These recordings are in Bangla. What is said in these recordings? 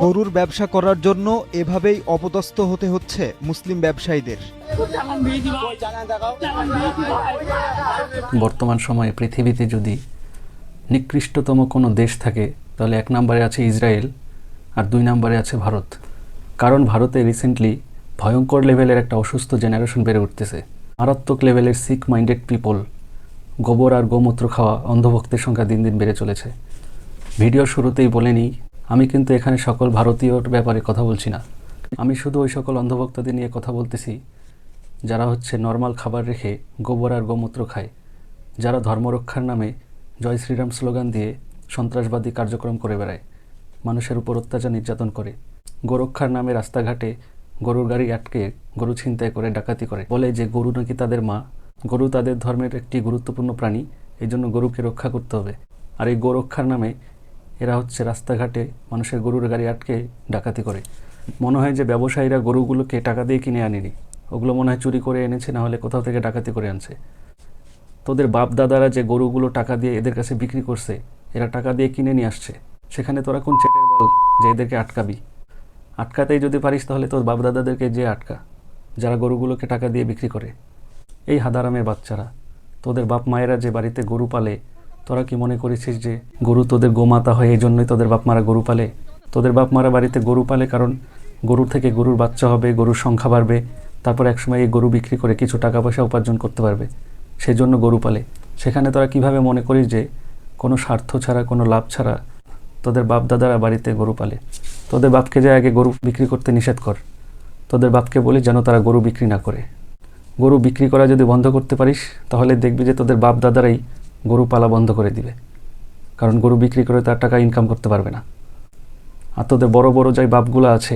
গরুর ব্যবসা করার জন্য এভাবেই অপদস্থ হতে হচ্ছে মুসলিম ব্যবসায়ীদের। বর্তমান সময়ে পৃথিবীতে যদি নিকৃষ্টতম কোনো দেশ থাকে তাহলে 1 নম্বরে আছে ইসরায়েল আর 2 নম্বরে আছে ভারত। কারণ ভারতে রিসেন্টলি ভয়ঙ্কর লেভেলের একটা অসুস্থ জেনারেশন বেড়ে উঠতেছে। মারাত্মক লেভেলের সিক মাইন্ডেড পিপল, গোবর আর গোমূত্র খাওয়া অন্ধভক্তের সংখ্যা দিন দিন বেড়ে চলেছে। ভিডিওর শুরুতেই বলে নিই, আমি কিন্তু এখানে সকল ভারতীয়র ব্যাপারে কথা বলছি না। আমি শুধু ওই সকল অন্ধভক্তদের নিয়ে কথা বলতেছি যারা নর্মাল খাবার রেখে গোবর আর গোমূত্র খায়, যারা ধর্মরক্ষার নামে জয় শ্রীরাম স্লোগান দিয়ে সন্ত্রাসবাদী কার্যক্রম করে বেড়ায়, মানুষের উপর অত্যাচার নির্যাতন করে, গোরক্ষার নামে রাস্তাঘাটে গরুর গাড়ি আটকে গরু ছিনতাই করে ডাকাতি করে, বলে যে গরু নাকি তাদের মা, গরু তাদের ধর্মের একটি গুরুত্বপূর্ণ প্রাণী, এই জন্য গরুকে রক্ষা করতে হবে। আর এই গোরক্ষার নামে এরা রাস্তাঘাটে মানুষের গরুর গাড়ি আটকে ডাকাতি করে। মনে হয় যে ব্যবসায়ীরা গরুগুলোকে টাকা দিয়ে কিনে আনেনি, ওগুলো মনে হয় চুরি করে এনেছে, না হলে কোথাও থেকে ডাকাতি করে আনছে। তোদের বাপ দাদারা যে গরুগুলো টাকা দিয়ে এদের কাছে বিক্রি করছে, এরা টাকা দিয়ে কিনে নিয়ে আসছে, সেখানে তোরা কোন চেটের বল যে এদেরকে আটকাবি? আটকাতেই যদি পারিস তাহলে তোর বাপ দাদাদেরকে যে আটকা, যারা গরুগুলোকে টাকা দিয়ে বিক্রি করে। এই হাদারামের বাচ্চারা, তোদের বাপ মায়েরা যে বাড়িতে গরু পালে, তোরা কি মনে করেছিস যে গরু তোদের গোমাতা হয়, এই জন্যই তোদের বাপ মারা গরু পালে? তোদের বাপ মারা বাড়িতে গরু পালে কারণ গরুর থেকে গরুর বাচ্চা হবে, গরুর সংখ্যা বাড়বে, তারপর একসময় এই গরু বিক্রি করে কিছু টাকা পয়সা উপার্জন করতে পারবে, সেই জন্য গরু পালে। সেখানে তোরা কিভাবে মনে করিস যে কোনো স্বার্থ ছাড়া, কোনো লাভ ছাড়া তোদের বাপ দাদারা বাড়িতে গরু পালে? তোদের বাপকে যে আগে গরু বিক্রি করতে নিষেধ কর, তোদের বাপকে বলি যেন তারা গরু বিক্রি না করে। গরু বিক্রি করা যদি বন্ধ করতে পারিস তাহলে দেখবি যে তোদের বাপ দাদারাই গরু পালা বন্ধ করে দিবে, কারণ গরু বিক্রি করে তার টাকা ইনকাম করতে পারবে না। আর তোদের বড় বড় যে বাপগুলো আছে,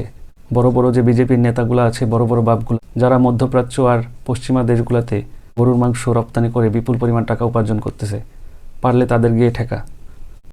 বড় বড় যে বিজেপির নেতাগুলো আছে, বড় বড় বাপগুলো যারা মধ্যপ্রাচ্য আর পশ্চিমা দেশগুলোতে গরুর মাংস রপ্তানি করে বিপুল পরিমাণ টাকা উপার্জন করতেছে, পারলে তাদের গিয়ে ঠেকা।